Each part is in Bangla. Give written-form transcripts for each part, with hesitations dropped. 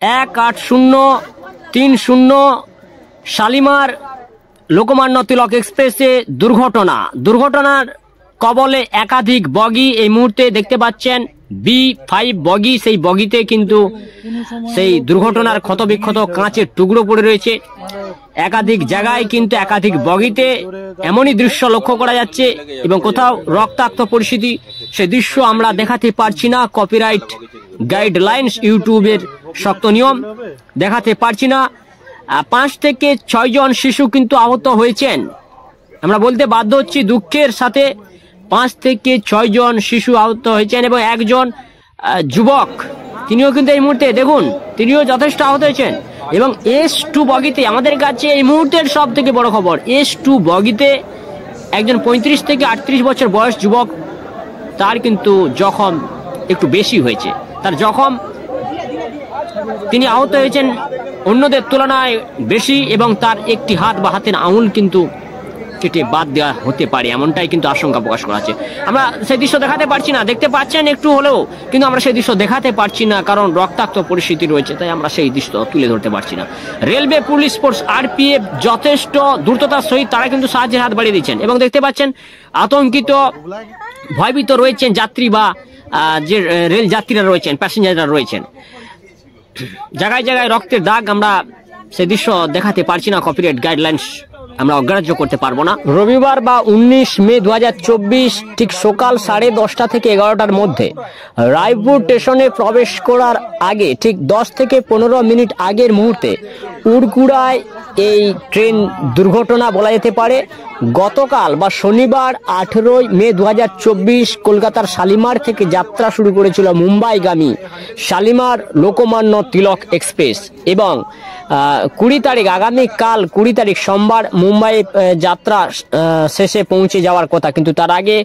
1830 শালিমার লোকমান্য তিলক এক্সপ্রেসে দুর্ঘটনার কবলে একাধিক বগি এই মুহূর্তে দেখতে পাচ্ছেন। B5 বগি, সেই বগিতে কিন্তু সেই দুর্ঘটনার ক্ষতবিক্ষত কাঁচের টুকরো পড়ে রয়েছে। একাধিক জায়গায় কিন্তু একাধিক বগিতে এমনই দৃশ্য লক্ষ্য করা যাচ্ছে এবং কোথাও রক্তাক্ত পরিস্থিতি, সে দৃশ্য আমরা দেখাতে পারছি না। কপিরাইট গাইডলাইন্স, ইউটিউবের শক্ত নিয়ম, দেখাতে পারছি না। 5 থেকে 6 জন শিশু কিন্তু আহত হয়েছেন। আমরা বলতে বাধ্য হচ্ছি দুঃখের সাথে, 5 থেকে 6 জন শিশু আহত হয়েছেন এবং একজন যুবক, তিনিও কিন্তু এই মুহূর্তে দেখুন, তিনিও যথেষ্ট আহত হয়েছেন। এবং S2 বগিতে আমাদের কাছে এই মুহূর্তের সব থেকে বড় খবর, S2 বগিতে একজন 35 থেকে 38 বছর বয়স যুবক, তার কিন্তু জখম একটু বেশি হয়েছে। তার জখম, তিনি আহত হয়েছেন অন্যদের তুলনায় বেশি এবং তার একটি হাত বা হাতের আঙুল কিন্তু কেটে বাদ দেওয়া হতে পারে, এমনটাই কিন্তু আশঙ্কা প্রকাশ করা হচ্ছে। আমরা সেই দৃশ্য দেখাতে পারছি না, দেখতে পাচ্ছেন একটু হলেও, কিন্তু আমরা সেই দৃশ্য দেখাতে পারছি না কারণ রক্তাক্ত পরিস্থিতি রয়েছে, তাই আমরা সেই দৃশ্য তুলে ধরতে পারছি না। রেলওয়ে, পুলিশ ফোর্স, RPF যথেষ্ট দ্রুততার সহিত তারা কিন্তু সাহায্যের হাত বাড়িয়ে দিচ্ছেন এবং দেখতে পাচ্ছেন আতঙ্কিত, ভয়ভীত রয়েছেন যাত্রী বা যে রেল যাত্রীরা রয়েছেন, প্যাসেঞ্জাররা রয়েছেন। জায়গায় জায়গায় রক্তের দাগ, আমরা সেই দৃশ্য দেখাতে পারছি না, কপিরাইট গাইডলাইন্স আমরা অগ্রাহ্য করতে পারবো না। রবিবার বা 19 মে 2024 ঠিক সকাল 10:30 থেকে 11টার মধ্যে রায়পুর স্টেশনে প্রবেশ করার আগে ঠিক 10 থেকে 15 মিনিট আগের মুহূর্তে উড়কুড়ায় এই ট্রেন দুর্ঘটনা বলা যেতে পারে। গতকাল বা শনিবার 18 মে 2024 কলকাতার শালিমার থেকে যাত্রা শুরু করেছিল মুম্বাইগামী শালিমার লোকমান্য তিলক এক্সপ্রেস এবং 20 তারিখ, আগামীকাল 20 তারিখ সোমবার মুম্বাই যাত্রা শেষে পৌঁছে যাওয়ার কথা, কিন্তু তার আগে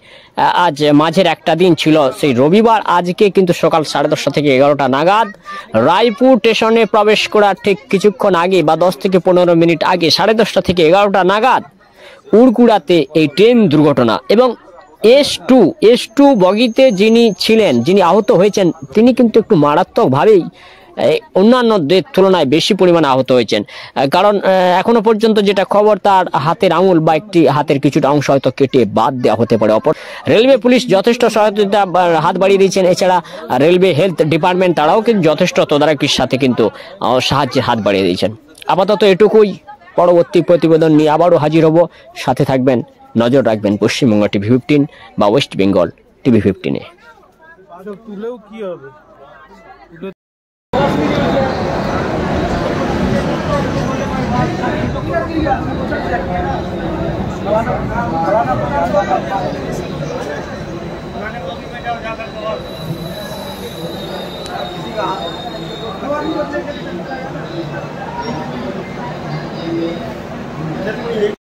আজ মাঝের একটা দিন ছিল সেই রবিবার। আজকে কিন্তু সকাল 10:30 থেকে 11টা নাগাদ রায়পুর স্টেশনে প্রবেশ করার ঠিক কিছুক্ষণ আগে বা 10 থেকে 15 মিনিট আগে 10:30 থেকে 11টা নাগাদ উড়কুড়াতে এই ট্রেন দুর্ঘটনা এবং S2 বগিতে যিনি আহত হয়েছেন তিনি কিন্তু একটু মারাত্মকভাবেই অন্যান্যদের তুলনায় বেশি পরিমাণে আহত হয়েছেন। কারণ এখনো পর্যন্ত যেটা খবর, তার হাতের আঙুল বা একটি হাতের কিছুটা অংশ হয়তো কেটে বাদ দেওয়া হতে পারে। রেলওয়ে, পুলিশ যথেষ্ট সহায়তা হাত বাড়িয়ে দিয়েছেন। এছাড়া রেলওয়ে হেলথ ডিপার্টমেন্ট তারাও কিন্তু যথেষ্ট তদারকির সাথে কিন্তু সাহায্যের হাত বাড়িয়ে দিয়েছেন। আপাতত এটুকুই, পরবর্তী প্রতিবেদন নিয়ে আবারও হাজির হব। সাথে থাকবেন, নজর রাখবেন পশ্চিমবঙ্গ TV15 বা ওয়েস্ট বেঙ্গল TV15-এ। তুলেও কি হবে?